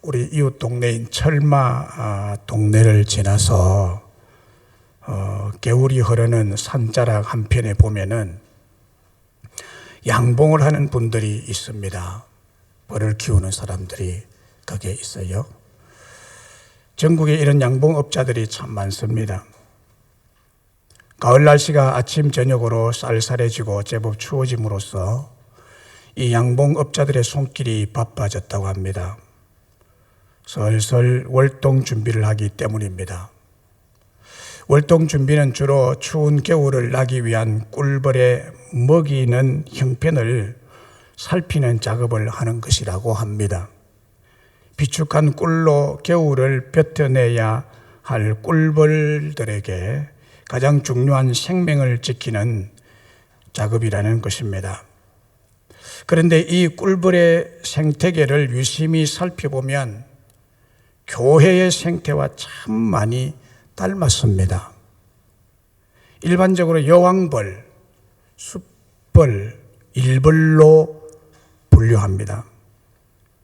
우리 이웃 동네인 철마 동네를 지나서 개울이 흐르는 산자락 한편에 보면은 양봉을 하는 분들이 있습니다. 벌을 키우는 사람들이 거기에 있어요. 전국에 이런 양봉업자들이 참 많습니다. 가을 날씨가 아침 저녁으로 쌀쌀해지고 제법 추워짐으로써 이 양봉업자들의 손길이 바빠졌다고 합니다. 슬슬 월동 준비를 하기 때문입니다. 월동 준비는 주로 추운 겨울을 나기 위한 꿀벌에 먹이는 형편을 살피는 작업을 하는 것이라고 합니다. 비축한 꿀로 겨울을 버텨내야 할 꿀벌들에게 가장 중요한 생명을 지키는 작업이라는 것입니다. 그런데 이 꿀벌의 생태계를 유심히 살펴보면 교회의 생태와 참 많이 닮았습니다. 일반적으로 여왕벌, 숫벌, 일벌로 분류합니다.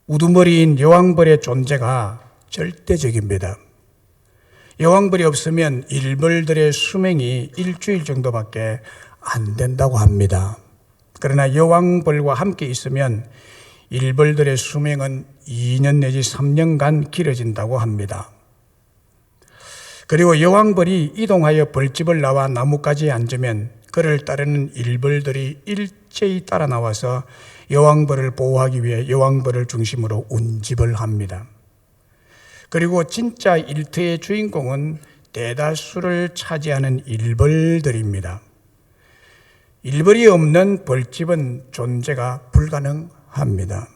우두머리인 여왕벌의 존재가 절대적입니다. 여왕벌이 없으면 일벌들의 수명이 일주일 정도밖에 안 된다고 합니다. 그러나 여왕벌과 함께 있으면 일벌들의 수명은 2년 내지 3년간 길어진다고 합니다. 그리고 여왕벌이 이동하여 벌집을 나와 나뭇가지에 앉으면 그를 따르는 일벌들이 일제히 따라 나와서 여왕벌을 보호하기 위해 여왕벌을 중심으로 운집을 합니다. 그리고 진짜 일터의 주인공은 대다수를 차지하는 일벌들입니다. 일벌이 없는 벌집은 존재가 불가능합니다.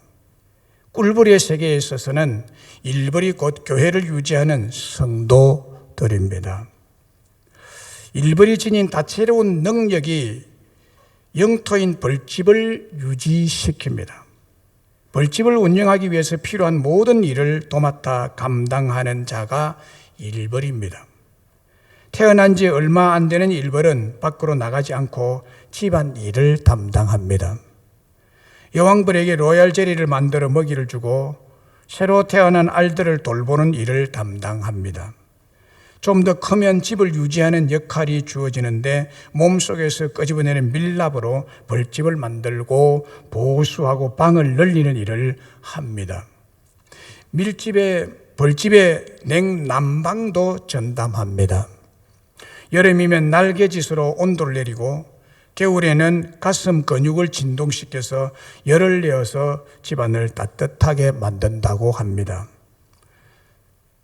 꿀벌의 세계에 있어서는 일벌이 곧 교회를 유지하는 성도들입니다. 일벌이 지닌 다채로운 능력이 영토인 벌집을 유지시킵니다. 벌집을 운영하기 위해서 필요한 모든 일을 도맡아 감당하는 자가 일벌입니다. 태어난 지 얼마 안 되는 일벌은 밖으로 나가지 않고 집안 일을 담당합니다. 여왕벌에게 로얄 젤리를 만들어 먹이를 주고 새로 태어난 알들을 돌보는 일을 담당합니다. 좀 더 크면 집을 유지하는 역할이 주어지는데 몸속에서 끄집어내는 밀랍으로 벌집을 만들고 보수하고 방을 늘리는 일을 합니다. 벌집의 냉난방도 전담합니다. 여름이면 날개짓으로 온도를 내리고 겨울에는 가슴 근육을 진동시켜서 열을 내어서 집안을 따뜻하게 만든다고 합니다.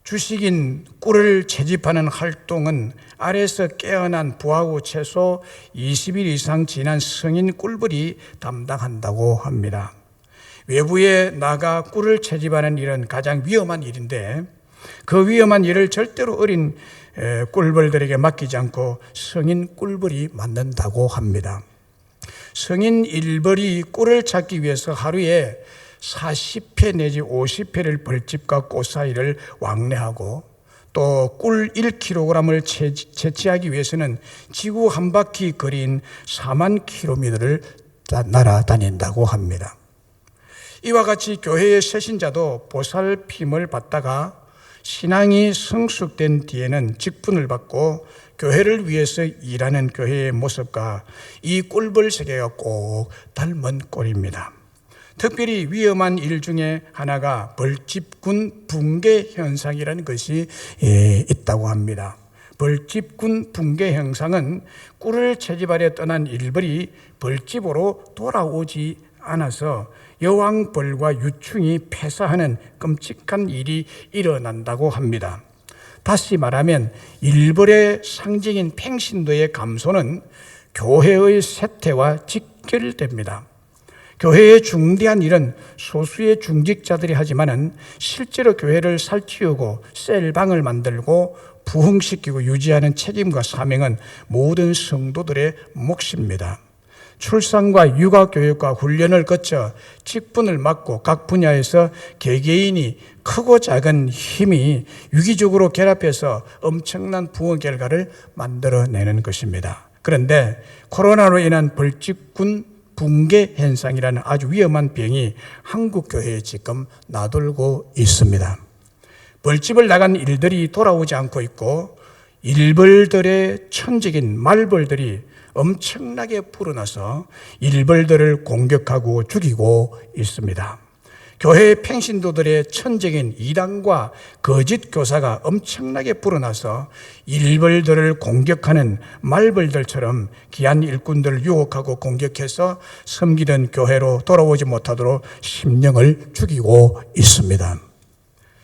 주식인 꿀을 채집하는 활동은 알에서 깨어난 부화후 최소 20일 이상 지난 성인 꿀벌이 담당한다고 합니다. 외부에 나가 꿀을 채집하는 일은 가장 위험한 일인데 그 위험한 일을 절대로 어린 꿀벌들에게 맡기지 않고 성인 꿀벌이 맡는다고 합니다. 성인 일벌이 꿀을 찾기 위해서 하루에 40회 내지 50회를 벌집과 꽃 사이를 왕래하고 또 꿀 1kg을 채취하기 위해서는 지구 한 바퀴 거리인 4만 킬로미터를 날아다닌다고 합니다. 이와 같이 교회의 새신자도 보살핌을 받다가 신앙이 성숙된 뒤에는 직분을 받고 교회를 위해서 일하는 교회의 모습과 이 꿀벌 세계가 꼭 닮은 꼴입니다. 특별히 위험한 일 중에 하나가 벌집군 붕괴 현상이라는 것이 있다고 합니다. 벌집군 붕괴 현상은 꿀을 채집하려 떠난 일벌이 벌집으로 돌아오지 않아서 여왕벌과 유충이 폐사하는 끔찍한 일이 일어난다고 합니다. 다시 말하면 일벌의 상징인 팽신도의 감소는 교회의 쇠퇴와 직결됩니다. 교회의 중대한 일은 소수의 중직자들이 하지만은 실제로 교회를 살찌우고 셀방을 만들고 부흥시키고 유지하는 책임과 사명은 모든 성도들의 몫입니다. 출산과 육아교육과 훈련을 거쳐 직분을 맡고 각 분야에서 개개인이 크고 작은 힘이 유기적으로 결합해서 엄청난 부흥 결과를 만들어내는 것입니다. 그런데 코로나로 인한 벌집군 붕괴 현상이라는 아주 위험한 병이 한국 교회에 지금 나돌고 있습니다. 벌집을 나간 일들이 돌아오지 않고 있고 일벌들의 천적인 말벌들이 엄청나게 불어나서 일벌들을 공격하고 죽이고 있습니다. 교회의 평신도들의 천적인 이단과 거짓 교사가 엄청나게 불어나서 일벌들을 공격하는 말벌들처럼 귀한 일꾼들을 유혹하고 공격해서 섬기던 교회로 돌아오지 못하도록 심령을 죽이고 있습니다.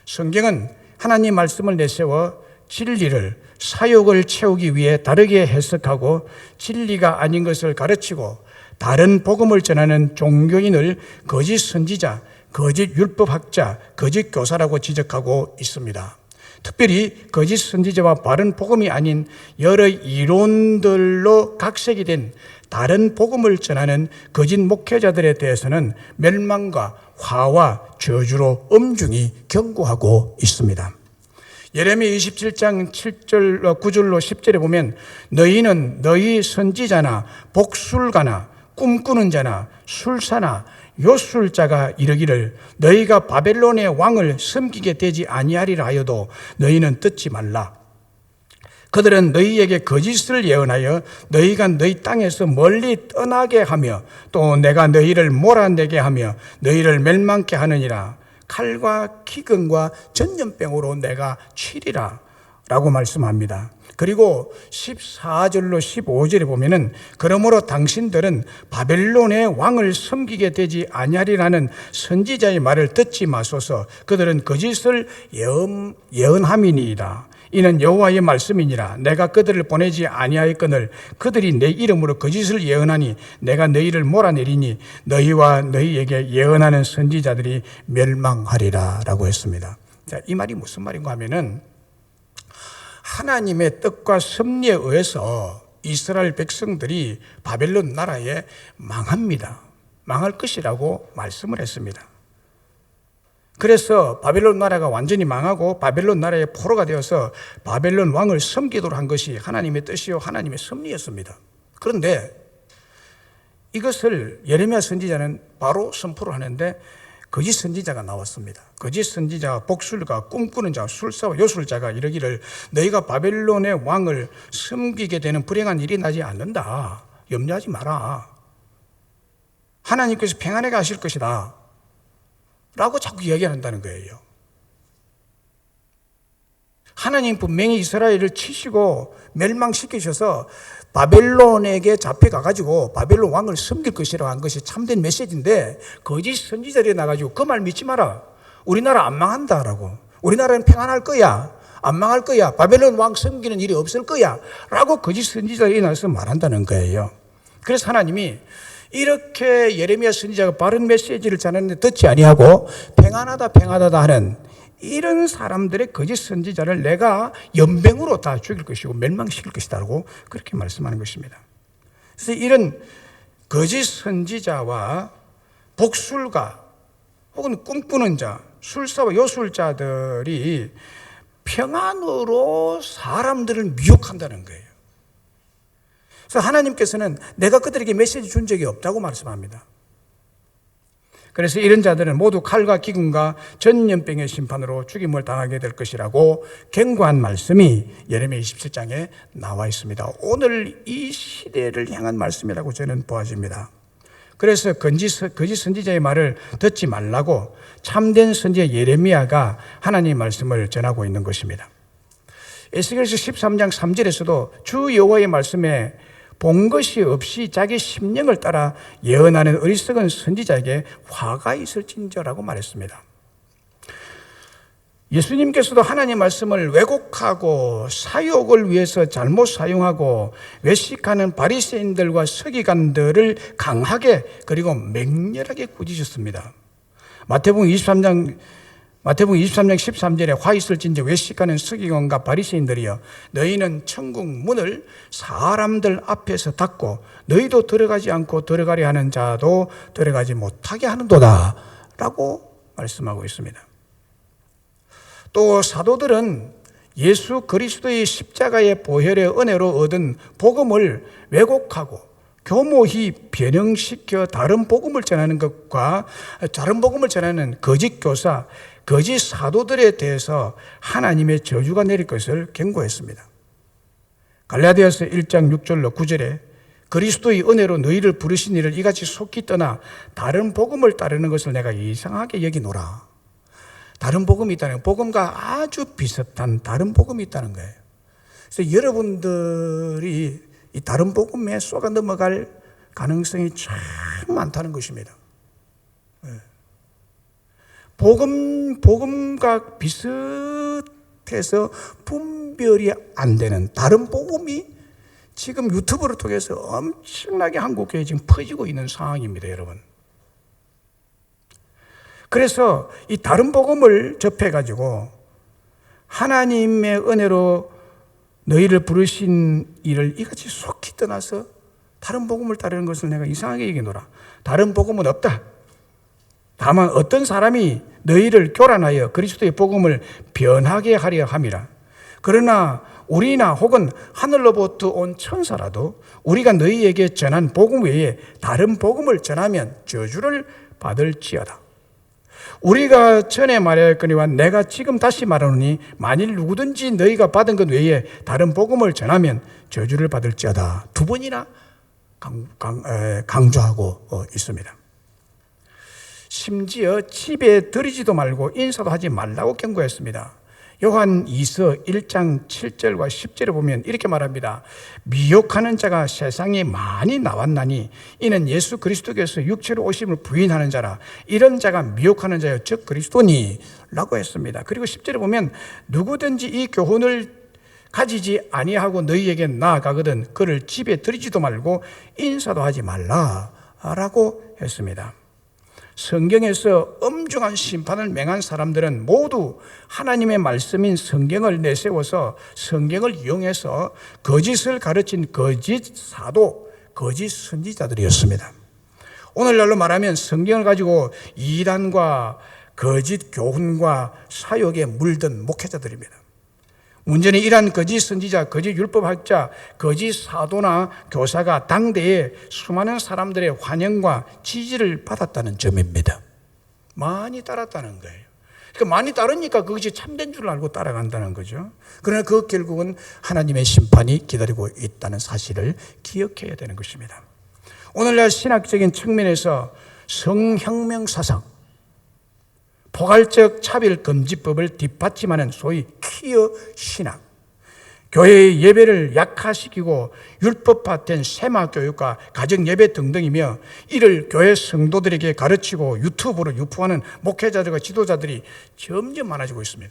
성경은 하나님 말씀을 내세워 진리를 사욕을 채우기 위해 다르게 해석하고 진리가 아닌 것을 가르치고 다른 복음을 전하는 종교인을 거짓 선지자, 거짓 율법학자, 거짓 교사라고 지적하고 있습니다. 특별히 거짓 선지자와 바른 복음이 아닌 여러 이론들로 각색이 된 다른 복음을 전하는 거짓 목회자들에 대해서는 멸망과 화와 저주로 엄중히 경고하고 있습니다. 예레미야 27장 7절, 9절로 10절에 보면 너희는 너희 선지자나 복술가나 꿈꾸는 자나 술사나 요술자가 이르기를 너희가 바벨론의 왕을 섬기게 되지 아니하리라 하여도 너희는 듣지 말라. 그들은 너희에게 거짓을 예언하여 너희가 너희 땅에서 멀리 떠나게 하며 또 내가 너희를 몰아내게 하며 너희를 멸망케 하느니라. 칼과 기근과 전염병으로 내가 치리라 라고 말씀합니다. 그리고 14절로 15절에 보면은 그러므로 당신들은 바벨론의 왕을 섬기게 되지 아니하리라는 선지자의 말을 듣지 마소서. 그들은 거짓을 예언함이니이다. 이는 여호와의 말씀이니라. 내가 그들을 보내지 아니하였거늘 그들이 내 이름으로 거짓을 예언하니 내가 너희를 몰아내리니 너희와 너희에게 예언하는 선지자들이 멸망하리라 라고 했습니다. 자, 이 말이 무슨 말인가 하면은 하나님의 뜻과 섭리에 의해서 이스라엘 백성들이 바벨론 나라에 망합니다. 망할 것이라고 말씀을 했습니다. 그래서 바벨론 나라가 완전히 망하고 바벨론 나라의 포로가 되어서 바벨론 왕을 섬기도록 한 것이 하나님의 뜻이요 하나님의 섭리였습니다. 그런데 이것을 예레미야 선지자는 바로 선포를 하는데 거짓 선지자가 나왔습니다. 거짓 선지자, 복술가, 꿈꾸는 자, 술사와 요술자가 이르기를 너희가 바벨론의 왕을 섬기게 되는 불행한 일이 나지 않는다. 염려하지 마라. 하나님께서 평안하게 하실 것이다 라고 자꾸 이야기한다는 거예요. 하나님 분명히 이스라엘을 치시고 멸망시키셔서 바벨론에게 잡혀가가지고 바벨론 왕을 섬길 것이라고 한 것이 참된 메시지인데 거짓 선지자들이 나가지고 그 말 믿지 마라. 우리나라 안 망한다라고. 우리나라는 평안할 거야. 안 망할 거야. 바벨론 왕 섬기는 일이 없을 거야. 라고 거짓 선지자들이 나서 말한다는 거예요. 그래서 하나님이 이렇게 예레미야 선지자가 바른 메시지를 전하는데 듣지 아니하고 평안하다 하는 이런 사람들의 거짓 선지자를 내가 연병으로 다 죽일 것이고 멸망시킬 것이다라고 그렇게 말씀하는 것입니다. 그래서 이런 거짓 선지자와 복술가 혹은 꿈꾸는 자, 술사와 요술자들이 평안으로 사람들을 미혹한다는 거예요. 그래서 하나님께서는 내가 그들에게 메시지 준 적이 없다고 말씀합니다. 그래서 이런 자들은 모두 칼과 기근과 전염병의 심판으로 죽임을 당하게 될 것이라고 경고한 말씀이 예레미야 27장에 나와 있습니다. 오늘 이 시대를 향한 말씀이라고 저는 보아집니다. 그래서 거짓 선지자의 말을 듣지 말라고 참된 선지자 예레미야가 하나님의 말씀을 전하고 있는 것입니다. 에스겔서 13장 3절에서도 주 여호와의 말씀에 본 것이 없이 자기 심령을 따라 예언하는 어리석은 선지자에게 화가 있을진저라고 말했습니다. 예수님께서도 하나님의 말씀을 왜곡하고 사욕을 위해서 잘못 사용하고 외식하는 바리새인들과 서기관들을 강하게 그리고 맹렬하게 꾸짖으셨습니다. 마태복음 23장 13절에 화 있을진저 외식하는 서기관과 바리새인들이여 너희는 천국 문을 사람들 앞에서 닫고 너희도 들어가지 않고 들어가려 하는 자도 들어가지 못하게 하는도다 라고 말씀하고 있습니다. 또 사도들은 예수 그리스도의 십자가의 보혈의 은혜로 얻은 복음을 왜곡하고 교모히 변형시켜 다른 복음을 전하는 것과 다른 복음을 전하는 거짓 교사, 거짓 사도들에 대해서 하나님의 저주가 내릴 것을 경고했습니다. 갈라디아서 1장 6절로 9절에 그리스도의 은혜로 너희를 부르신 이를 이같이 속히 떠나 다른 복음을 따르는 것을 내가 이상하게 여기노라. 다른 복음이 있다는 거예요. 복음과 아주 비슷한 다른 복음이 있다는 거예요. 그래서 여러분들이 이 다른 복음에 쏘가 넘어갈 가능성이 참 많다는 것입니다. 복음과 비슷해서 분별이 안 되는 다른 복음이 지금 유튜브를 통해서 엄청나게 한국교회에 지금 퍼지고 있는 상황입니다, 여러분. 그래서 이 다른 복음을 접해가지고 하나님의 은혜로 너희를 부르신 이를 이같이 속히 떠나서 다른 복음을 따르는 것을 내가 이상하게 여기노라. 다른 복음은 없다. 다만 어떤 사람이 너희를 교란하여 그리스도의 복음을 변하게 하려 함이라. 그러나 우리나 혹은 하늘로부터 온 천사라도 우리가 너희에게 전한 복음 외에 다른 복음을 전하면 저주를 받을지어다. 우리가 전에 말하였거니와 내가 지금 다시 말하노니 만일 누구든지 너희가 받은 것 외에 다른 복음을 전하면 저주를 받을지어다. 두 번이나 강조하고 있습니다. 심지어 집에 들이지도 말고 인사도 하지 말라고 경고했습니다. 요한 2서 1장 7절과 10절에 보면 이렇게 말합니다. 미혹하는 자가 세상에 많이 나왔나니 이는 예수 그리스도께서 육체로 오심을 부인하는 자라. 이런 자가 미혹하는 자여 즉 그리스도니 라고 했습니다. 그리고 10절에 보면 누구든지 이 교훈을 가지지 아니하고 너희에게 나아가거든 그를 집에 들이지도 말고 인사도 하지 말라 라고 했습니다. 성경에서 엄중한 심판을 맹한 사람들은 모두 하나님의 말씀인 성경을 내세워서 성경을 이용해서 거짓을 가르친 거짓 사도, 거짓 선지자들이었습니다. 오늘날로 말하면 성경을 가지고 이단과 거짓 교훈과 사욕에 물든 목회자들입니다. 문제는 이러한 거짓 선지자, 거짓 율법학자, 거짓 사도나 교사가 당대에 수많은 사람들의 환영과 지지를 받았다는 점입니다. 많이 따랐다는 거예요. 그러니까 많이 따르니까 그것이 참된 줄 알고 따라간다는 거죠. 그러나 그 결국은 하나님의 심판이 기다리고 있다는 사실을 기억해야 되는 것입니다. 오늘날 신학적인 측면에서 성혁명 사상, 포괄적 차별금지법을 뒷받침하는 소위 퀴어 신학, 교회의 예배를 약화시키고 율법화된 세마교육과 가정예배 등등이며 이를 교회 성도들에게 가르치고 유튜브로 유포하는 목회자들과 지도자들이 점점 많아지고 있습니다.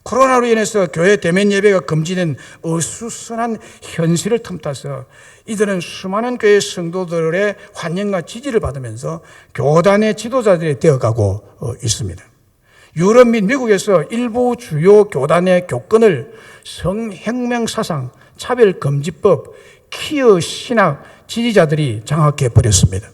코로나로 인해서 교회 대면 예배가 금지된 어수선한 현실을 틈타서 이들은 수많은 교회 성도들의 환영과 지지를 받으면서 교단의 지도자들이 되어가고 있습니다. 유럽 및 미국에서 일부 주요 교단의 교권을 성혁명 사상, 차별금지법, 퀴어 신학 지지자들이 장악해 버렸습니다.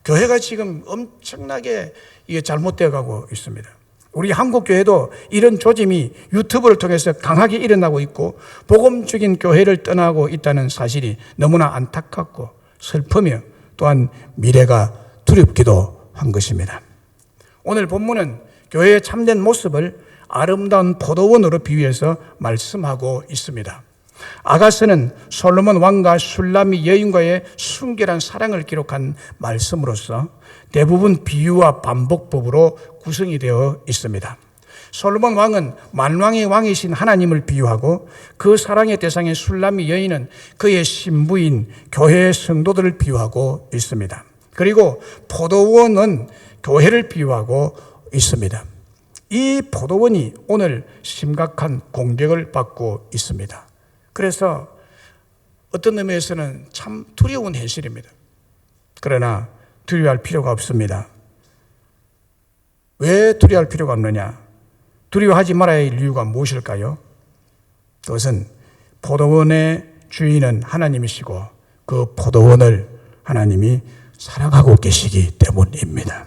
교회가 지금 엄청나게 이게 잘못되어 가고 있습니다. 우리 한국교회도 이런 조짐이 유튜브를 통해서 강하게 일어나고 있고 복음적인 교회를 떠나고 있다는 사실이 너무나 안타깝고 슬프며 또한 미래가 두렵기도 한 것입니다. 오늘 본문은 교회의 참된 모습을 아름다운 포도원으로 비유해서 말씀하고 있습니다. 아가서는 솔로몬 왕과 술람미 여인과의 순결한 사랑을 기록한 말씀으로서 대부분 비유와 반복법으로 구성이 되어 있습니다. 솔로몬 왕은 만왕의 왕이신 하나님을 비유하고 그 사랑의 대상의 술람미 여인은 그의 신부인 교회의 성도들을 비유하고 있습니다. 그리고 포도원은 교회를 비유하고 있습니다. 이 포도원이 오늘 심각한 공격을 받고 있습니다. 그래서 어떤 의미에서는 참 두려운 현실입니다. 그러나 두려워할 필요가 없습니다. 왜 두려워할 필요가 없느냐? 두려워하지 말아야 할 이유가 무엇일까요? 그것은 포도원의 주인은 하나님이시고 그 포도원을 하나님이 사랑하고 계시기 때문입니다.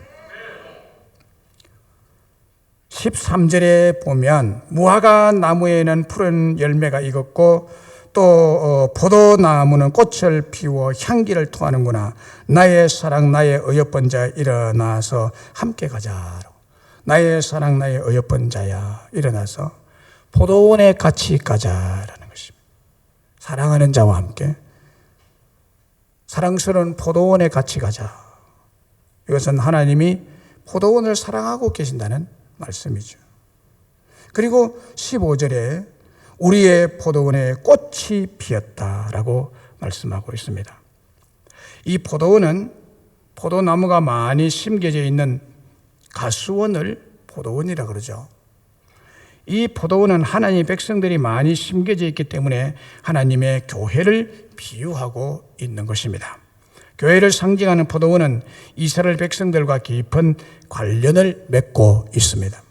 13절에 보면 무화과 나무에는 푸른 열매가 익었고 포도나무는 꽃을 피워 향기를 토하는구나. 나의 사랑 나의 어여쁜 자 일어나서 함께 가자. 나의 사랑 나의 어여쁜 자야 일어나서 포도원에 같이 가자라는 것입니다. 사랑하는 자와 함께 사랑스러운 포도원에 같이 가자. 이것은 하나님이 포도원을 사랑하고 계신다는 말씀이죠. 그리고 15절에 우리의 포도원에 꽃이 피었다라고 말씀하고 있습니다. 이 포도원은 포도나무가 많이 심겨져 있는 가수원을 포도원이라 그러죠. 이 포도원은 하나님의 백성들이 많이 심겨져 있기 때문에 하나님의 교회를 비유하고 있는 것입니다. 교회를 상징하는 포도원은 이스라엘 백성들과 깊은 관련을 맺고 있습니다.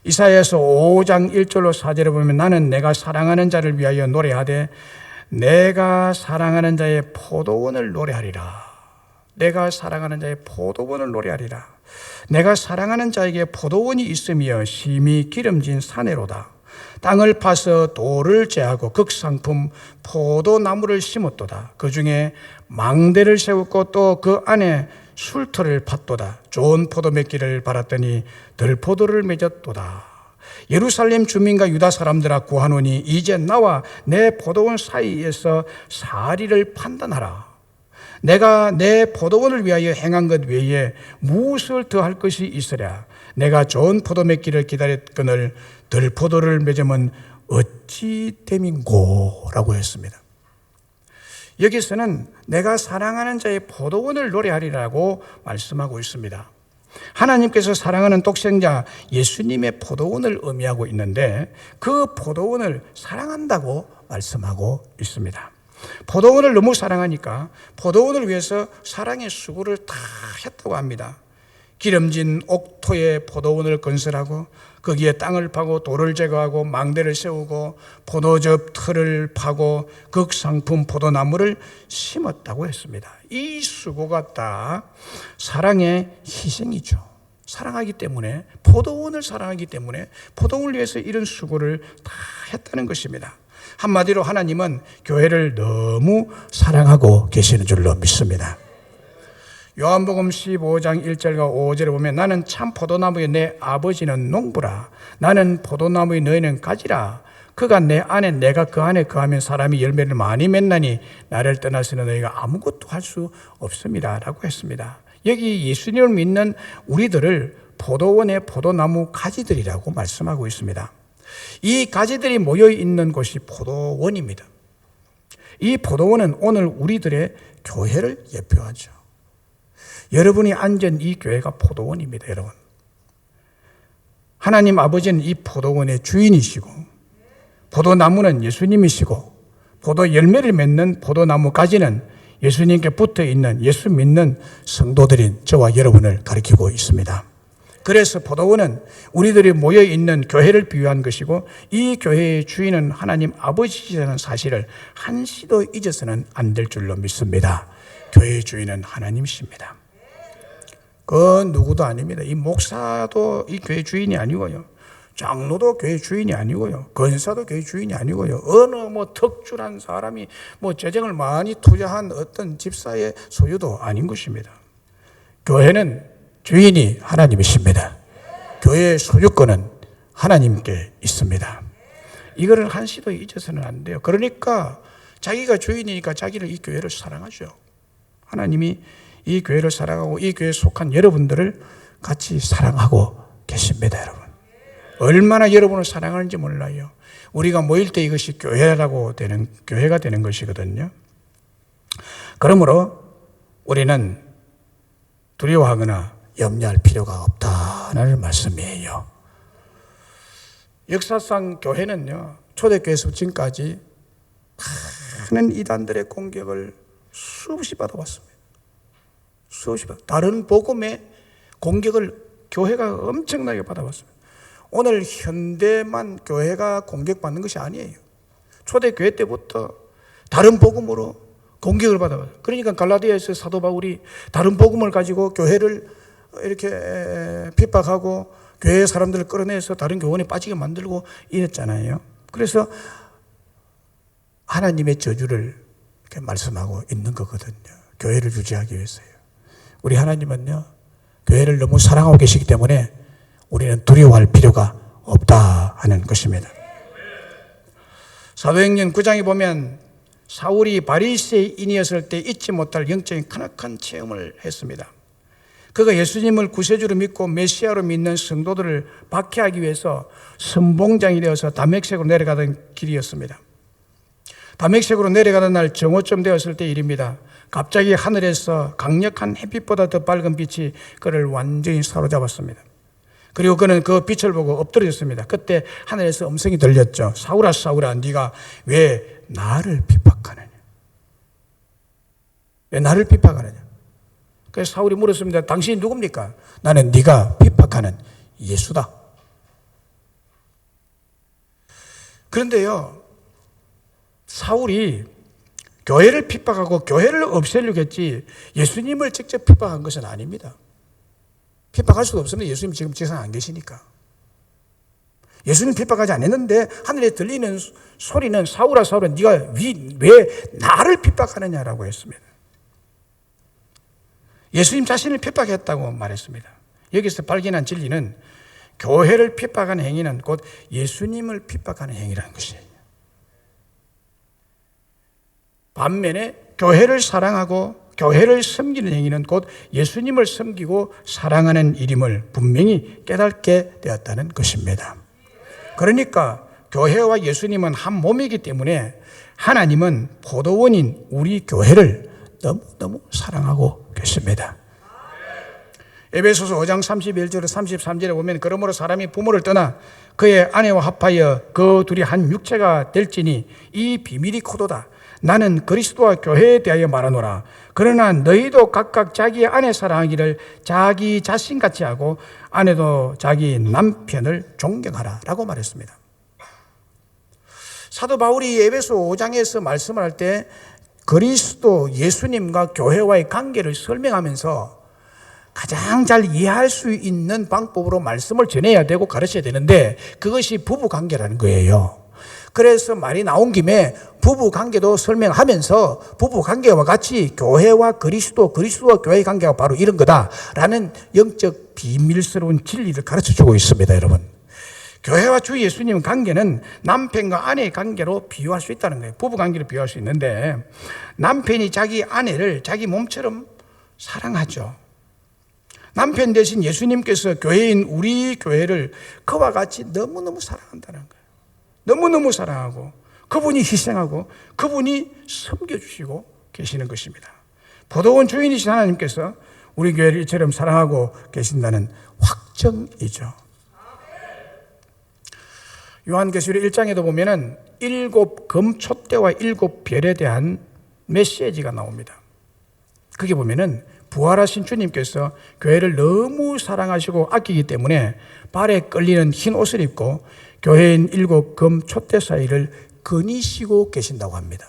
이사야서 5장 1절로 4절에 보면 나는 내가 사랑하는 자를 위하여 노래하되 내가 사랑하는 자의 포도원을 노래하리라. 내가 사랑하는 자의 포도원을 노래하리라. 내가 사랑하는 자에게 포도원이 있으며 심히 기름진 사내로다. 땅을 파서 돌을 제하고 극상품 포도나무를 심었도다. 그 중에 망대를 세웠고 또 그 안에 술터를 팠도다. 좋은 포도 맺기를 바랐더니 들포도를 맺었도다. 예루살렘 주민과 유다 사람들아 구하노니 이제 나와 내 포도원 사이에서 사리를 판단하라. 내가 내 포도원을 위하여 행한 것 외에 무엇을 더할 것이 있으랴. 내가 좋은 포도 맺기를 기다렸거늘 들포도를 맺으면 어찌 됨인고 라고 했습니다. 여기서는 내가 사랑하는 자의 포도원을 노래하리라고 말씀하고 있습니다. 하나님께서 사랑하는 독생자 예수님의 포도원을 의미하고 있는데 그 포도원을 사랑한다고 말씀하고 있습니다. 포도원을 너무 사랑하니까 포도원을 위해서 사랑의 수고를 다 했다고 합니다. 기름진 옥토에 포도원을 건설하고 거기에 땅을 파고 돌을 제거하고 망대를 세우고 포도즙 틀을 파고 극상품 포도나무를 심었다고 했습니다. 이 수고가 다 사랑의 희생이죠. 사랑하기 때문에 포도원을 사랑하기 때문에 포도원을 위해서 이런 수고를 다 했다는 것입니다. 한마디로 하나님은 교회를 너무 사랑하고 계시는 줄로 믿습니다. 요한복음 15장 1절과 5절에 보면 나는 참 포도나무의 내 아버지는 농부라. 나는 포도나무의 너희는 가지라. 그가 내 안에 내가 그 안에 거하면 사람이 열매를 많이 맺나니 나를 떠나서는 너희가 아무것도 할 수 없습니다 라고 했습니다. 여기 예수님을 믿는 우리들을 포도원의 포도나무 가지들이라고 말씀하고 있습니다. 이 가지들이 모여있는 곳이 포도원입니다. 이 포도원은 오늘 우리들의 교회를 예표하죠. 여러분이 앉은 이 교회가 포도원입니다, 여러분. 하나님 아버지는 이 포도원의 주인이시고 포도나무는 예수님이시고 포도 열매를 맺는 포도나무 가지는 예수님께 붙어 있는 예수 믿는 성도들인 저와 여러분을 가리키고 있습니다. 그래서 포도원은 우리들이 모여있는 교회를 비유한 것이고 이 교회의 주인은 하나님 아버지시라는 사실을 한시도 잊어서는 안 될 줄로 믿습니다. 교회의 주인은 하나님이십니다. 그 누구도 아닙니다. 이 목사도 이 교회 주인이 아니고요. 장로도 교회 주인이 아니고요. 권사도 교회 주인이 아니고요. 어느 특출한 사람이 재정을 많이 투자한 어떤 집사의 소유도 아닌 것입니다. 교회는 주인이 하나님이십니다. 교회의 소유권은 하나님께 있습니다. 이거를 한시도 잊어서는 안 돼요. 그러니까 자기가 주인이니까 자기를 이 교회를 사랑하죠. 하나님이 이 교회를 사랑하고 이 교회에 속한 여러분들을 같이 사랑하고 계십니다, 여러분. 얼마나 여러분을 사랑하는지 몰라요. 우리가 모일 때 이것이 교회가 되는 것이거든요. 그러므로 우리는 두려워하거나 염려할 필요가 없다는 말씀이에요. 역사상 교회는요, 초대교회에서 지금까지 많은 이단들의 공격을 수없이 받아왔습니다. 다른 복음의 공격을 교회가 엄청나게 받아왔습니다. 오늘 현대만 교회가 공격받는 것이 아니에요. 초대교회 때부터 다른 복음으로 공격을 받아왔어요. 그러니까 갈라디아에서 사도 바울이 다른 복음을 가지고 교회를 이렇게 핍박하고 교회 사람들을 끌어내서 다른 교원에 빠지게 만들고 이랬잖아요. 그래서 하나님의 저주를 이렇게 말씀하고 있는 거거든요. 교회를 유지하기 위해서요. 우리 하나님은요, 교회를 너무 사랑하고 계시기 때문에 우리는 두려워할 필요가 없다 하는 것입니다. 사도행전 9장에 보면 사울이 바리새인이었을 때 잊지 못할 영적인 크나큰 체험을 했습니다. 그가 예수님을 구세주로 믿고 메시아로 믿는 성도들을 박해하기 위해서 선봉장이 되어서 다메섹으로 내려가던 길이었습니다. 다메섹으로 내려가던 날 정오쯤 되었을 때 일입니다. 갑자기 하늘에서 강력한 햇빛보다 더 밝은 빛이 그를 완전히 사로잡았습니다. 그리고 그는 그 빛을 보고 엎드려졌습니다. 그때 하늘에서 음성이 들렸죠. 사울아 사울아, 네가 왜 나를 핍박하느냐? 왜 나를 핍박하느냐? 그래서 사울이 물었습니다. 당신이 누굽니까? 나는 네가 핍박하는 예수다. 그런데요, 사울이 교회를 핍박하고 교회를 없애려고 했지 예수님을 직접 핍박한 것은 아닙니다. 핍박할 수도 없습니다. 예수님 지금 지상에 안 계시니까. 예수님 핍박하지 않았는데 하늘에 들리는 소리는 사울아 사울아, 네가 왜 나를 핍박하느냐라고 했습니다. 예수님 자신을 핍박했다고 말했습니다. 여기서 발견한 진리는 교회를 핍박하는 행위는 곧 예수님을 핍박하는 행위라는 것이에요. 반면에 교회를 사랑하고 교회를 섬기는 행위는 곧 예수님을 섬기고 사랑하는 일임을 분명히 깨닫게 되었다는 것입니다. 그러니까 교회와 예수님은 한 몸이기 때문에 하나님은 포도원인 우리 교회를 너무너무 사랑하고 계십니다. 에베소서 5장 31절 33절에 보면 그러므로 사람이 부모를 떠나 그의 아내와 합하여 그 둘이 한 육체가 될지니 이 비밀이 코도다. 나는 그리스도와 교회에 대하여 말하노라. 그러나 너희도 각각 자기의 아내 사랑하기를 자기 자신같이 하고 아내도 자기 남편을 존경하라 라고 말했습니다. 사도 바울이 에베소 5장에서 말씀을 할 때 그리스도 예수님과 교회와의 관계를 설명하면서 가장 잘 이해할 수 있는 방법으로 말씀을 전해야 되고 가르쳐야 되는데 그것이 부부관계라는 거예요. 그래서 말이 나온 김에 부부관계도 설명하면서 부부관계와 같이 교회와 그리스도와 교회의 관계가 바로 이런 거다라는 영적 비밀스러운 진리를 가르쳐주고 있습니다. 여러분, 교회와 주 예수님 관계는 남편과 아내의 관계로 비유할 수 있다는 거예요. 부부관계로 비유할 수 있는데 남편이 자기 아내를 자기 몸처럼 사랑하죠. 남편 대신 예수님께서 교회인 우리 교회를 그와 같이 너무너무 사랑한다는 거예요. 너무너무 사랑하고 그분이 희생하고 그분이 섬겨주시고 계시는 것입니다. 포도원 주인이신 하나님께서 우리 교회를 이처럼 사랑하고 계신다는 확정이죠. 요한계시록 1장에도 보면은 7 금촛대와 7 별에 대한 메시지가 나옵니다. 거기 보면은 부활하신 주님께서 교회를 너무 사랑하시고 아끼기 때문에 발에 끌리는 흰 옷을 입고 교회인 7 금촛대 사이를 거니시고 계신다고 합니다.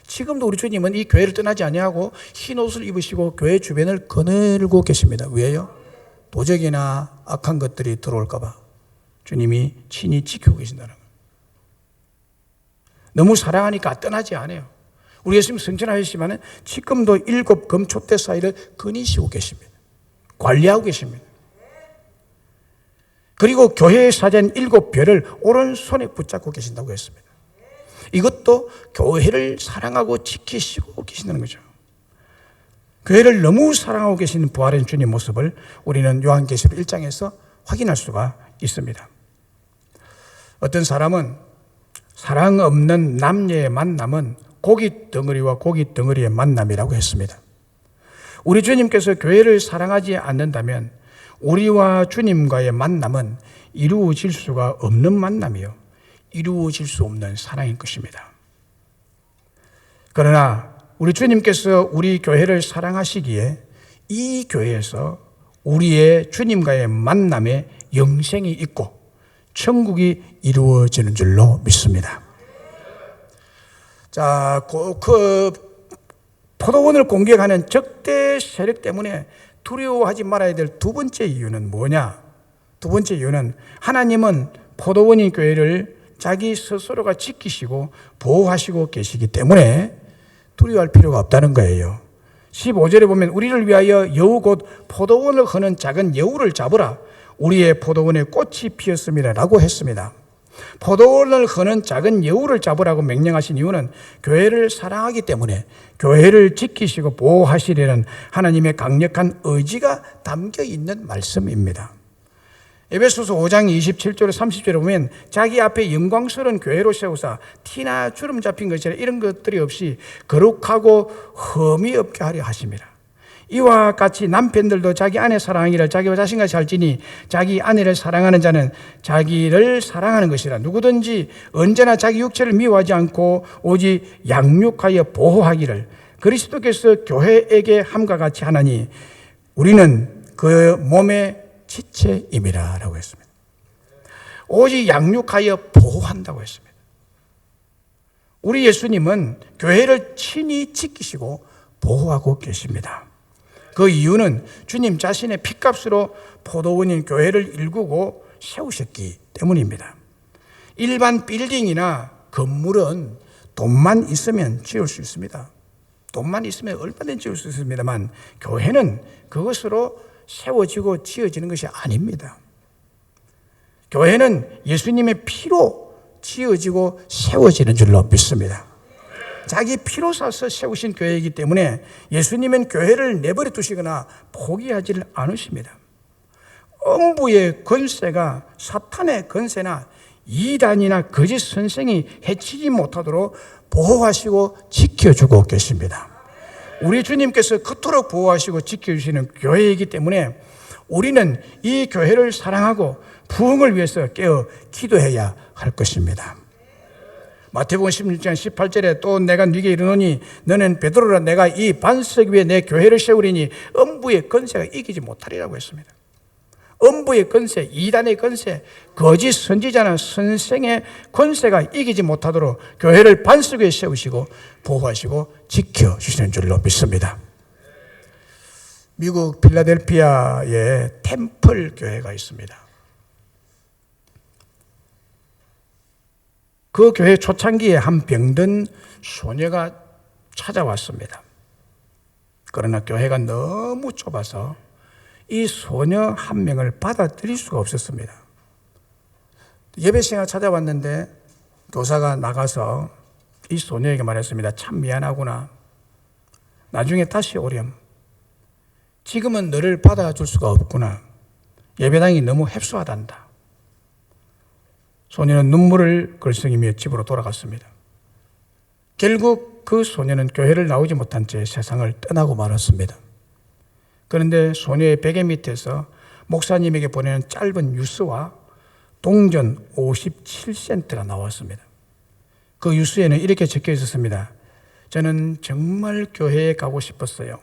지금도 우리 주님은 이 교회를 떠나지 아니하고 흰 옷을 입으시고 교회 주변을 거닐고 계십니다. 왜요? 도적이나 악한 것들이 들어올까 봐 주님이 친히 지키고 계신다는 거예요. 너무 사랑하니까 떠나지 않아요. 우리 예수님 승천하셨지만 지금도 7 금촛대 사이를 거니시고 계십니다. 관리하고 계십니다. 그리고 교회의 사자인 7 별을 오른손에 붙잡고 계신다고 했습니다. 이것도 교회를 사랑하고 지키시고 계신다는 거죠. 교회를 너무 사랑하고 계시는 부활한 주님 모습을 우리는 요한계시록 1장에서 확인할 수가 있습니다. 어떤 사람은 사랑 없는 남녀의 만남은 고기 덩어리와 고기 덩어리의 만남이라고 했습니다. 우리 주님께서 교회를 사랑하지 않는다면 우리와 주님과의 만남은 이루어질 수가 없는 만남이요, 이루어질 수 없는 사랑인 것입니다. 그러나 우리 주님께서 우리 교회를 사랑하시기에 이 교회에서 우리의 주님과의 만남에 영생이 있고 천국이 이루어지는 줄로 믿습니다. 자, 그 포도원을 공격하는 적대 세력 때문에 두려워하지 말아야 될 두 번째 이유는 뭐냐? 두 번째 이유는 하나님은 포도원인 교회를 자기 스스로가 지키시고 보호하시고 계시기 때문에 두려워할 필요가 없다는 거예요. 15절에 보면 우리를 위하여 여우 곧 포도원을 거는 작은 여우를 잡으라. 우리의 포도원에 꽃이 피었습니다 라고 했습니다. 포도원을 거는 작은 여우를 잡으라고 명령하신 이유는 교회를 사랑하기 때문에 교회를 지키시고 보호하시려는 하나님의 강력한 의지가 담겨 있는 말씀입니다. 에베소서 5장 27절 30절에 보면 자기 앞에 영광스러운 교회로 세우사 티나 주름 잡힌 것이라 이런 것들이 없이 거룩하고 흠이 없게 하려 하십니다. 이와 같이 남편들도 자기 아내 사랑하기를 자기와 자신같이 할지니 자기 아내를 사랑하는 자는 자기를 사랑하는 것이라. 누구든지 언제나 자기 육체를 미워하지 않고 오직 양육하여 보호하기를 그리스도께서 교회에게 함과 같이 하나니 우리는 그 몸의 지체임이라 라고 했습니다. 오직 양육하여 보호한다고 했습니다. 우리 예수님은 교회를 친히 지키시고 보호하고 계십니다. 그 이유는 주님 자신의 핏값으로 포도원인 교회를 일구고 세우셨기 때문입니다. 일반 빌딩이나 건물은 돈만 있으면 지을 수 있습니다. 돈만 있으면 얼마든지 지을 수 있습니다만 교회는 그것으로 세워지고 지어지는 것이 아닙니다. 교회는 예수님의 피로 지어지고 세워지는 줄로 믿습니다. 자기 피로 사서 세우신 교회이기 때문에 예수님은 교회를 내버려 두시거나 포기하지를 않으십니다. 음부의 권세가 사탄의 권세나 이단이나 거짓 선생이 해치지 못하도록 보호하시고 지켜주고 계십니다. 우리 주님께서 그토록 보호하시고 지켜주시는 교회이기 때문에 우리는 이 교회를 사랑하고 부흥을 위해서 깨어 기도해야 할 것입니다. 마태복음 16장 18절에 또 내가 네게 이르노니 너는 베드로라 내가 이 반석 위에 내 교회를 세우리니 음부의 권세가 이기지 못하리라고 했습니다. 음부의 권세, 이단의 권세, 거짓 선지자나 선생의 권세가 이기지 못하도록 교회를 반석 위에 세우시고 보호하시고 지켜주시는 줄로 믿습니다. 미국 필라델피아에 템플 교회가 있습니다. 그 교회 초창기에 한 병든 소녀가 찾아왔습니다. 그러나 교회가 너무 좁아서 이 소녀 한 명을 받아들일 수가 없었습니다. 예배 시간 찾아왔는데 교사가 나가서 이 소녀에게 말했습니다. 참 미안하구나. 나중에 다시 오렴. 지금은 너를 받아줄 수가 없구나. 예배당이 너무 협소하단다. 소녀는 눈물을 글썽이며 집으로 돌아갔습니다. 결국 그 소녀는 교회를 나오지 못한 채 세상을 떠나고 말았습니다. 그런데 소녀의 베개 밑에서 목사님에게 보내는 짧은 유서와 동전 57센트가 나왔습니다. 그 유서에는 이렇게 적혀 있었습니다. 저는 정말 교회에 가고 싶었어요.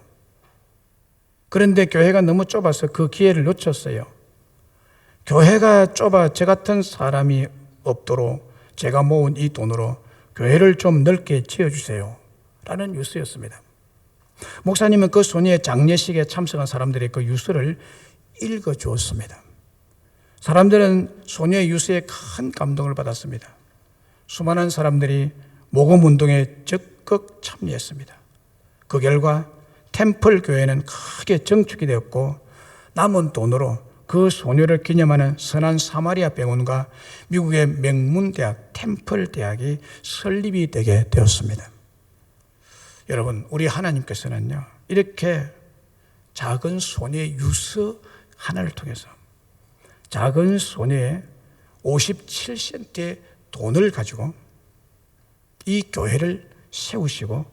그런데 교회가 너무 좁아서 그 기회를 놓쳤어요. 교회가 좁아 저 같은 사람이 없도록 제가 모은 이 돈으로 교회를 좀 넓게 지어주세요. 라는 유서였습니다. 목사님은 그 소녀의 장례식에 참석한 사람들의 그 유서를 읽어주었습니다. 사람들은 소녀의 유서에 큰 감동을 받았습니다. 수많은 사람들이 모금운동에 적극 참여했습니다. 그 결과 템플 교회는 크게 정축이 되었고 남은 돈으로 그 소녀를 기념하는 선한 사마리아 병원과 미국의 명문대학 템플 대학이 설립이 되게 되었습니다. 여러분, 우리 하나님께서는요, 이렇게 작은 소녀의 유서 하나를 통해서 작은 소녀의 57센트의 돈을 가지고 이 교회를 세우시고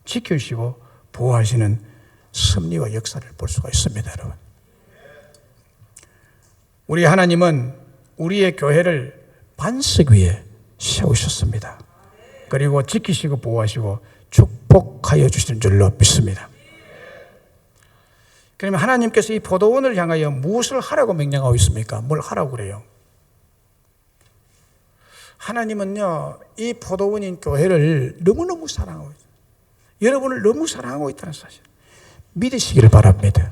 지켜주시고 보호하시는 섭리와 역사를 볼 수가 있습니다, 여러분. 우리 하나님은 우리의 교회를 반석 위에 세우셨습니다. 그리고 지키시고 보호하시고 축복하여 주시는 줄로 믿습니다. 그러면 하나님께서 이 포도원을 향하여 무엇을 하라고 명령하고 있습니까? 뭘 하라고 그래요? 하나님은요, 이 포도원인 교회를 너무너무 사랑하고 있어요. 여러분을 너무 사랑하고 있다는 사실 믿으시기를 바랍니다.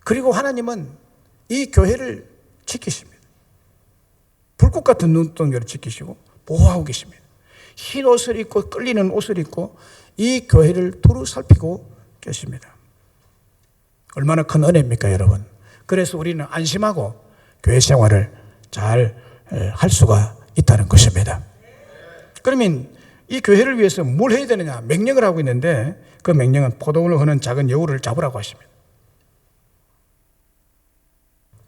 그리고 하나님은 이 교회를 지키십니다. 불꽃 같은 눈동자를 지키시고 보호하고 계십니다. 흰 옷을 입고 끌리는 옷을 입고 이 교회를 두루 살피고 계십니다. 얼마나 큰 은혜입니까, 여러분? 그래서 우리는 안심하고 교회 생활을 잘 할 수가 있다는 것입니다. 그러면 이 교회를 위해서 뭘 해야 되느냐? 명령을 하고 있는데 그 명령은 포도원을 흐는 작은 여우를 잡으라고 하십니다.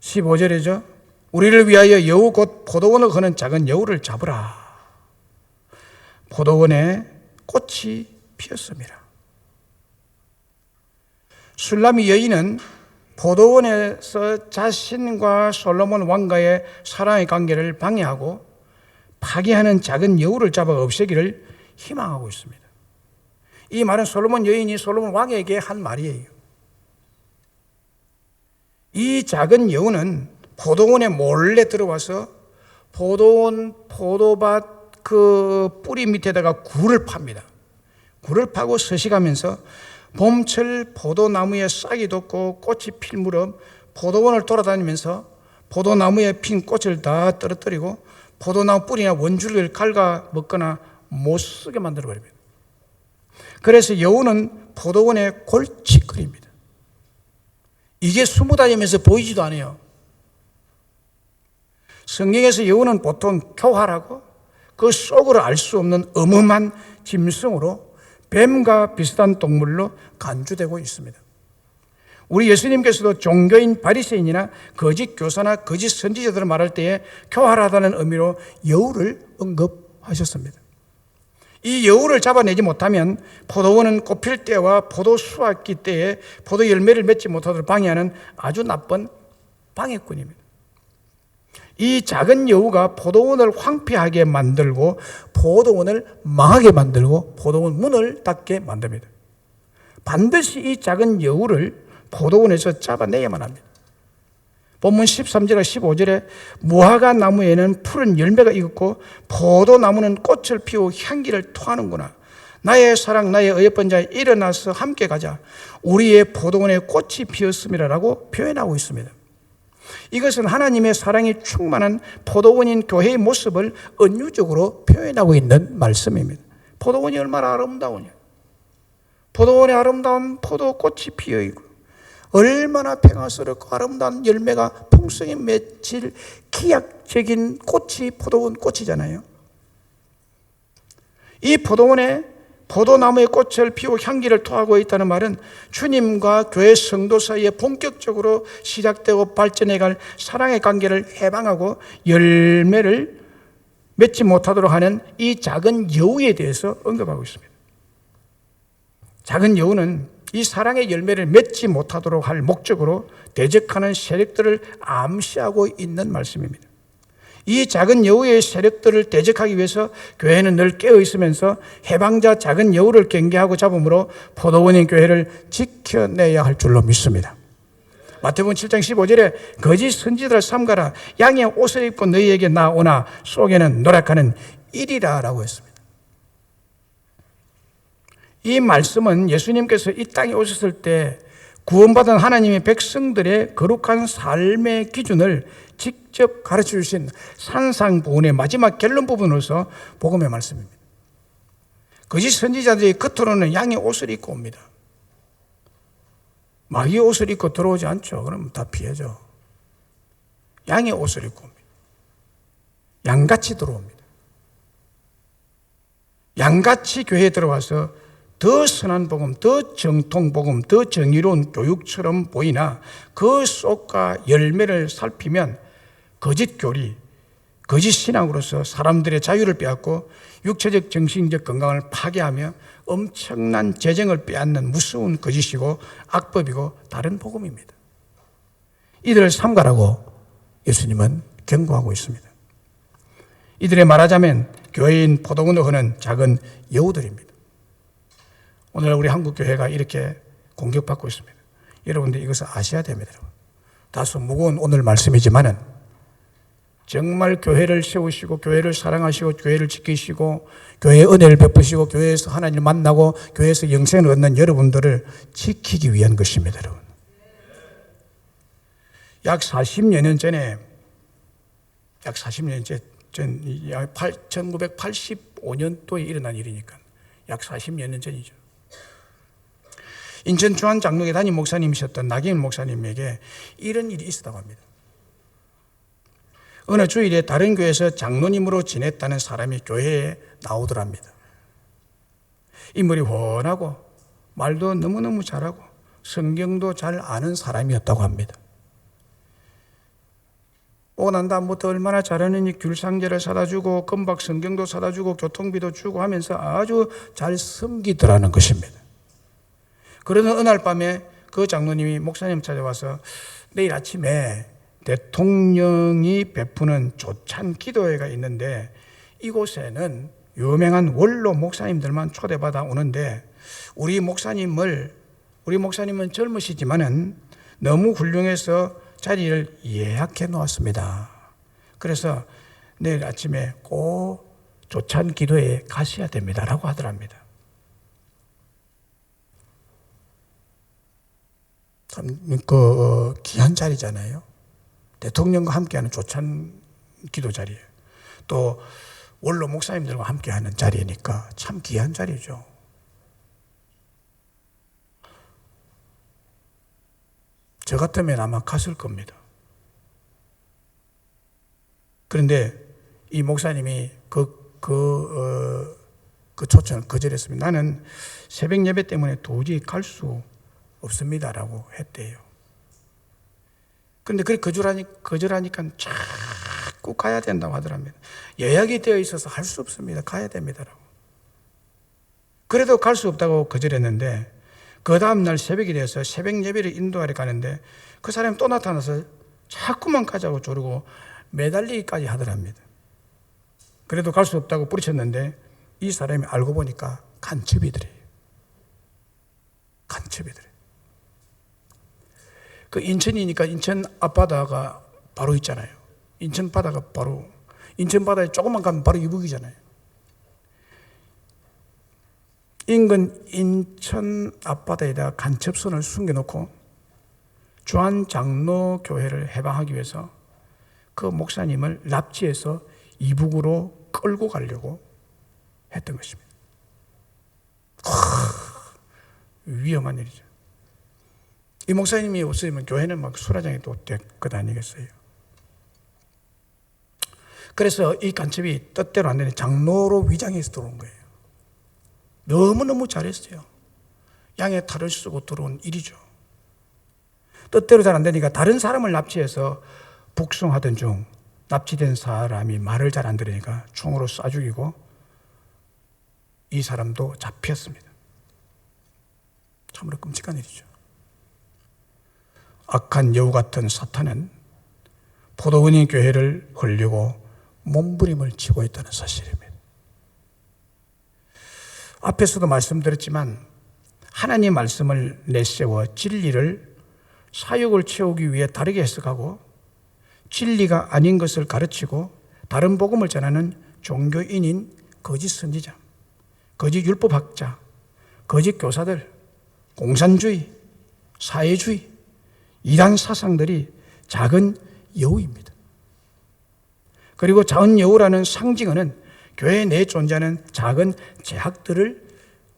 15절이죠. 우리를 위하여 여우 곧 포도원을 흐는 작은 여우를 잡으라. 포도원에 꽃이 피었습니다. 술람이 여인은 포도원에서 자신과 솔로몬 왕과의 사랑의 관계를 방해하고 파괴하는 작은 여우를 잡아 없애기를 희망하고 있습니다. 이 말은 솔로몬 여인이 솔로몬 왕에게 한 말이에요. 이 작은 여우는 포도원에 몰래 들어와서 포도원 포도밭 그 뿌리 밑에다가 굴을 팝니다. 굴을 파고 서식하면서 봄철 포도나무에 싹이 돋고 꽃이 필 무렵 포도원을 돌아다니면서 포도나무에 핀 꽃을 다 떨어뜨리고 포도나무 뿌리나 원줄을 갉아 먹거나 못 쓰게 만들어 버립니다. 그래서 여우는 포도원에 골칫거립니다. 이게 숨어 다니면서 보이지도 않아요. 성경에서 여우는 보통 교활하고 그 속을 알 수 없는 어마어마한 짐승으로 뱀과 비슷한 동물로 간주되고 있습니다. 우리 예수님께서도 종교인 바리새인이나 거짓 교사나 거짓 선지자들을 말할 때에 교활하다는 의미로 여우를 언급하셨습니다. 이 여우를 잡아내지 못하면 포도원은 꽃필 때와 포도 수확기 때에 포도 열매를 맺지 못하도록 방해하는 아주 나쁜 방해꾼입니다. 이 작은 여우가 포도원을 황폐하게 만들고 포도원을 망하게 만들고 포도원 문을 닫게 만듭니다. 반드시 이 작은 여우를 포도원에서 잡아내야만 합니다. 본문 13절과 15절에 무화과 나무에는 푸른 열매가 익었고 포도나무는 꽃을 피우고 향기를 토하는구나. 나의 사랑 나의 어여쁜 자여 일어나서 함께 가자. 우리의 포도원에 꽃이 피었음이라고 표현하고 있습니다. 이것은 하나님의 사랑이 충만한 포도원인 교회의 모습을 은유적으로 표현하고 있는 말씀입니다. 포도원이 얼마나 아름다우냐. 포도원에 아름다운 포도꽃이 피어있고 얼마나 평화스럽고 아름다운 열매가 풍성히 맺힐 기약적인 꽃이 포도원 꽃이잖아요. 이 포도원에 포도나무의 꽃을 피우고 향기를 토하고 있다는 말은 주님과 교회 성도 사이에 본격적으로 시작되고 발전해갈 사랑의 관계를 해방하고 열매를 맺지 못하도록 하는 이 작은 여우에 대해서 언급하고 있습니다. 작은 여우는 이 사랑의 열매를 맺지 못하도록 할 목적으로 대적하는 세력들을 암시하고 있는 말씀입니다. 이 작은 여우의 세력들을 대적하기 위해서 교회는 늘 깨어 있으면서 해방자 작은 여우를 경계하고 잡음으로 포도원인 교회를 지켜내야 할 줄로 믿습니다. 마태복음 7장 15절에 거짓 선지자를 삼가라. 양의 옷을 입고 너희에게 나오나 속에는 노력하는 일이라 라고 했습니다. 이 말씀은 예수님께서 이 땅에 오셨을 때 구원받은 하나님의 백성들의 거룩한 삶의 기준을 직접 가르쳐 주신 산상보훈의 마지막 결론 부분으로서 복음의 말씀입니다. 거짓 선지자들이 겉으로는 양의 옷을 입고 옵니다. 마귀의 옷을 입고 들어오지 않죠. 그럼 다 피해죠. 양의 옷을 입고 옵니다. 양같이 들어옵니다. 양같이 교회에 들어와서 더 선한 복음, 더 정통 복음, 더 정의로운 교육처럼 보이나 그 속과 열매를 살피면 거짓 교리, 거짓 신앙으로서 사람들의 자유를 빼앗고 육체적 정신적 건강을 파괴하며 엄청난 재정을 빼앗는 무서운 거짓이고 악법이고 다른 복음입니다. 이들을 삼가라고 예수님은 경고하고 있습니다. 이들의 말하자면 교회인 포도원을 흐는 작은 여우들입니다. 오늘 우리 한국교회가 이렇게 공격받고 있습니다. 여러분들 이것을 아셔야 됩니다. 다소 무거운 오늘 말씀이지만은 정말 교회를 세우시고 교회를 사랑하시고 교회를 지키시고 교회의 은혜를 베푸시고 교회에서 하나님을 만나고 교회에서 영생을 얻는 여러분들을 지키기 위한 것입니다. 여러분. 약 40여 년 전에 1985년도에 일어난 일이니까 약 40여 년 전이죠. 인천 주안장로교 담임 목사님이셨던 나경일 목사님에게 이런 일이 있었다고 합니다. 어느 주일에 다른 교회에서 장로님으로 지냈다는 사람이 교회에 나오더랍니다. 인물이 훤하고 말도 너무너무 잘하고 성경도 잘 아는 사람이었다고 합니다. 오고 난 다음부터 얼마나 잘하느니 귤상자를 사다 주고 금박 성경도 사다 주고 교통비도 주고 하면서 아주 잘 섬기더라는 것입니다. 그러던 어느 날 밤에 그 장로님이 목사님 찾아와서 내일 아침에 대통령이 베푸는 조찬 기도회가 있는데 이곳에는 유명한 원로 목사님들만 초대받아 오는데 우리 목사님은 젊으시지만은 너무 훌륭해서 자리를 예약해 놓았습니다. 그래서 내일 아침에 꼭 조찬 기도회에 가셔야 됩니다라고 하더랍니다. 참 귀한 자리잖아요. 대통령과 함께하는 조찬 기도 자리예요. 또 원로 목사님들과 함께하는 자리니까 참 귀한 자리죠. 저 같으면 아마 갔을 겁니다. 그런데 이 목사님이 그 초청을 거절했습니다. 나는 새벽 예배 때문에 도저히 갈 수 없습니다라고 했대요. 그런데 그렇게 거절하니까 자꾸 가야 된다고 하더랍니다. 예약이 되어 있어서 할 수 없습니다. 가야 됩니다라고. 그래도 갈 수 없다고 거절했는데 그 다음날 새벽이 돼서 새벽 예배를 인도하러 가는데 그 사람이 또 나타나서 자꾸만 가자고 조르고 매달리기까지 하더랍니다. 그래도 갈 수 없다고 뿌리쳤는데 이 사람이 알고 보니까 간첩이더래요. 간첩이더래요. 그 인천이니까 인천 앞바다가 바로 있잖아요. 인천 바다에 조금만 가면 바로 이북이잖아요. 인근 인천 앞바다에다 간첩선을 숨겨놓고 주안장로교회를 해방하기 위해서 그 목사님을 납치해서 이북으로 끌고 가려고 했던 것입니다. 위험한 일이죠. 이 목사님이 없으면 교회는 막 수라장이 또 될 것 아니겠어요? 그래서 이 간첩이 뜻대로 안 되는 장로로 위장해서 들어온 거예요. 너무너무 잘했어요. 양의 탈을 쓰고 들어온 일이죠. 뜻대로 잘 안 되니까 다른 사람을 납치해서 북송하던 중 납치된 사람이 말을 잘 안 들으니까 총으로 쏴 죽이고 이 사람도 잡혔습니다. 참으로 끔찍한 일이죠. 악한 여우 같은 사탄은 포도원인 교회를 헐려고 몸부림을 치고 있다는 사실입니다. 앞에서도 말씀드렸지만 하나님 말씀을 내세워 진리를 사욕을 채우기 위해 다르게 해석하고 진리가 아닌 것을 가르치고 다른 복음을 전하는 종교인인 거짓 선지자, 거짓 율법학자, 거짓 교사들, 공산주의, 사회주의, 이단 사상들이 작은 여우입니다. 그리고 작은 여우라는 상징어는 교회 내에 존재하는 작은 제약들을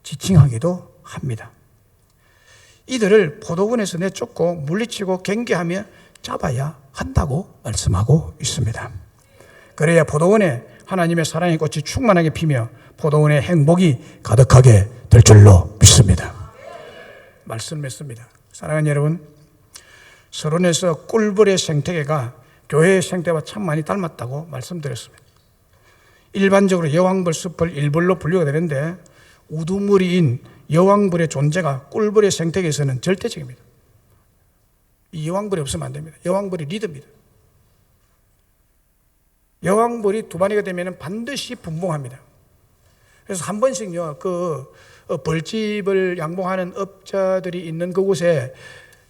지칭하기도 합니다. 이들을 포도원에서 내쫓고 물리치고 경계하며 잡아야 한다고 말씀하고 있습니다. 그래야 포도원에 하나님의 사랑의 꽃이 충만하게 피며 포도원에 행복이 가득하게 될 줄로 믿습니다. 말씀했습니다. 사랑하는 여러분, 서론에서 꿀벌의 생태계가 교회의 생태와 참 많이 닮았다고 말씀드렸습니다. 일반적으로 여왕벌 숲을 일벌로 분류가 되는데 우두머리인 여왕벌의 존재가 꿀벌의 생태계에서는 절대적입니다. 이 여왕벌이 없으면 안 됩니다. 여왕벌이 리더입니다. 여왕벌이 두 마리가 되면 반드시 분봉합니다. 그래서 한 번씩요, 벌집을 양봉하는 업자들이 있는 그곳에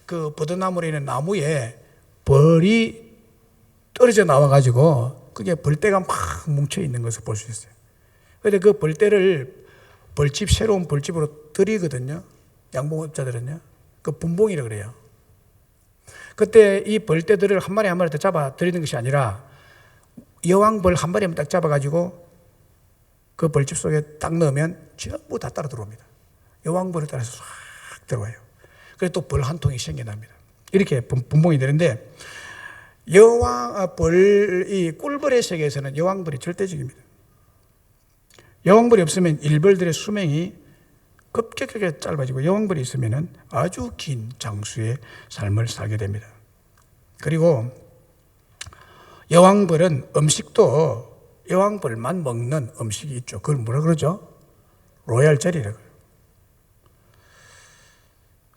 그 버드나무로 있는 나무에 벌이 떨어져 나와가지고 그게 벌떼가 막 뭉쳐 있는 것을 볼 수 있어요. 그런데 그 벌떼를 새로운 벌집으로 들이거든요. 양봉업자들은요. 그 분봉이라고 그래요. 그때 이 벌떼들을 한 마리 한 마리 더 잡아 들이는 것이 아니라 여왕벌 한 마리만 딱 잡아가지고 그 벌집 속에 딱 넣으면 전부 다 따라 들어옵니다. 여왕벌에 따라서 싹 들어와요. 그래서 또 벌 한 통이 생겨납니다. 이렇게 분봉이 되는데 이 꿀벌의 세계에서는 여왕벌이 절대적입니다. 여왕벌이 없으면 일벌들의 수명이 급격하게 짧아지고 여왕벌이 있으면 아주 긴 장수의 삶을 살게 됩니다. 그리고 여왕벌은 음식도 여왕벌만 먹는 음식이 있죠. 그걸 뭐라 그러죠? 로얄 젤리라고 해요.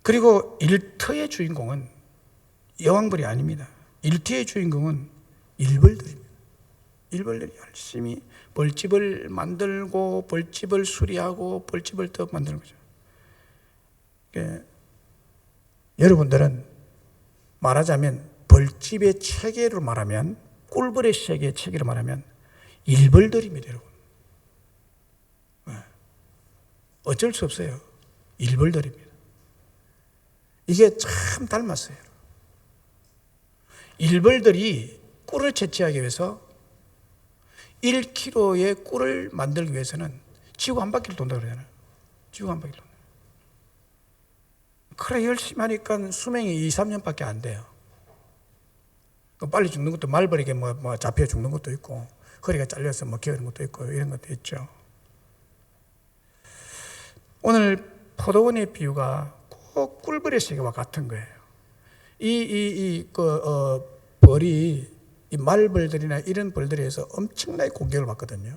그리고 일터의 주인공은 여왕벌이 아닙니다. 일터의 주인공은 일벌들입니다. 일벌들이 열심히 벌집을 만들고 벌집을 수리하고 벌집을 또 만드는 거죠. 그러니까 여러분들은 말하자면 벌집의 체계로 말하면 꿀벌의 세계의 체계로 말하면 일벌들입니다, 여러분. 어쩔 수 없어요. 일벌들입니다. 이게 참 닮았어요. 일벌들이 꿀을 채취하기 위해서 1kg의 꿀을 만들기 위해서는 지구 한 바퀴를 돈다고 그러잖아요. 지구 한 바퀴를 돈다. 그래 열심히 하니까 수명이 2, 3년밖에 안 돼요. 빨리 죽는 것도 말벌에게 뭐 잡혀 죽는 것도 있고 허리가 잘려서 뭐 게으른 것도 있고 이런 것도 있죠. 오늘 포도원의 비유가 꼭 꿀벌의 세계와 같은 거예요. 벌이 이 말벌들이나 이런 벌들에 의해서 엄청나게 공격을 받거든요.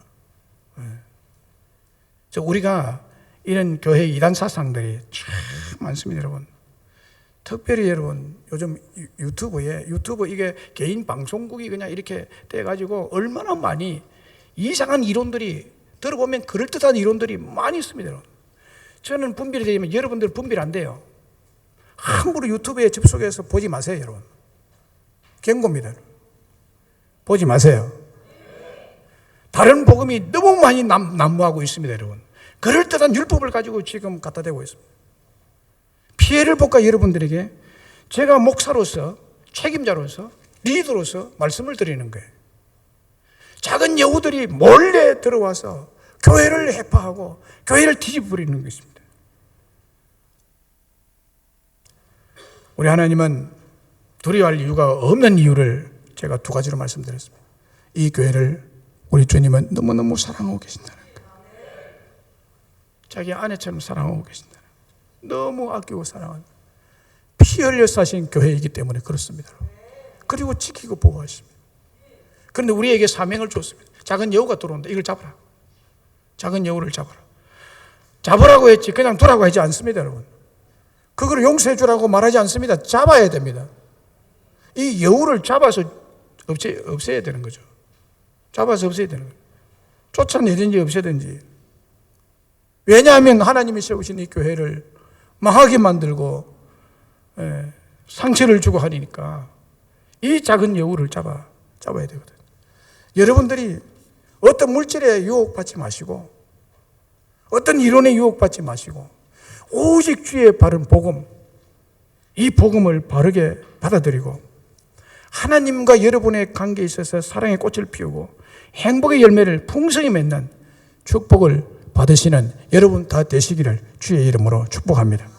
우리가 이런 교회 이단 사상들이 참 많습니다, 여러분. 특별히 여러분 요즘 유튜브 이게 개인 방송국이 그냥 이렇게 돼가지고 얼마나 많이 이상한 이론들이 들어보면 그럴듯한 이론들이 많이 있습니다, 여러분. 저는 분별이 되면 여러분들 분별 안 돼요. 함부로 유튜브에 접속해서 보지 마세요, 여러분. 경고입니다. 보지 마세요. 다른 복음이 너무 많이 난무하고 있습니다, 여러분. 그럴듯한 율법을 가지고 지금 갖다 대고 있습니다. 피해를 볼까 여러분들에게 제가 목사로서 책임자로서 리더로서 말씀을 드리는 거예요. 작은 여우들이 몰래 들어와서 교회를 해파하고 교회를 뒤집어버리는 것입니다. 우리 하나님은 두려워할 이유가 없는 이유를 제가 두 가지로 말씀드렸습니다. 이 교회를 우리 주님은 너무너무 사랑하고 계신다는 거예요. 자기 아내처럼 사랑하고 계신다는 거예요. 너무 아끼고 사랑하는 피 흘려 사신 교회이기 때문에 그렇습니다. 그리고 지키고 보호하십니다. 그런데 우리에게 사명을 줬습니다. 작은 여우가 들어온다. 이걸 잡아라. 작은 여우를 잡아라. 잡으라고 했지 그냥 두라고 하지 않습니다, 여러분. 그걸 용서해 주라고 말하지 않습니다. 잡아야 됩니다. 이 여우를 잡아서 없애야 되는 거죠. 잡아서 없애야 되는 거예요. 쫓아내든지 없애든지. 왜냐하면 하나님이 세우신 이 교회를 망하게 만들고 상처를 주고 하니까 이 작은 여우를 잡아야 되거든요. 여러분들이 어떤 물질에 유혹받지 마시고 어떤 이론에 유혹받지 마시고 오직 주의 바른 복음, 이 복음을 바르게 받아들이고 하나님과 여러분의 관계에 있어서 사랑의 꽃을 피우고 행복의 열매를 풍성히 맺는 축복을 받으시는 여러분 다 되시기를 주의 이름으로 축복합니다.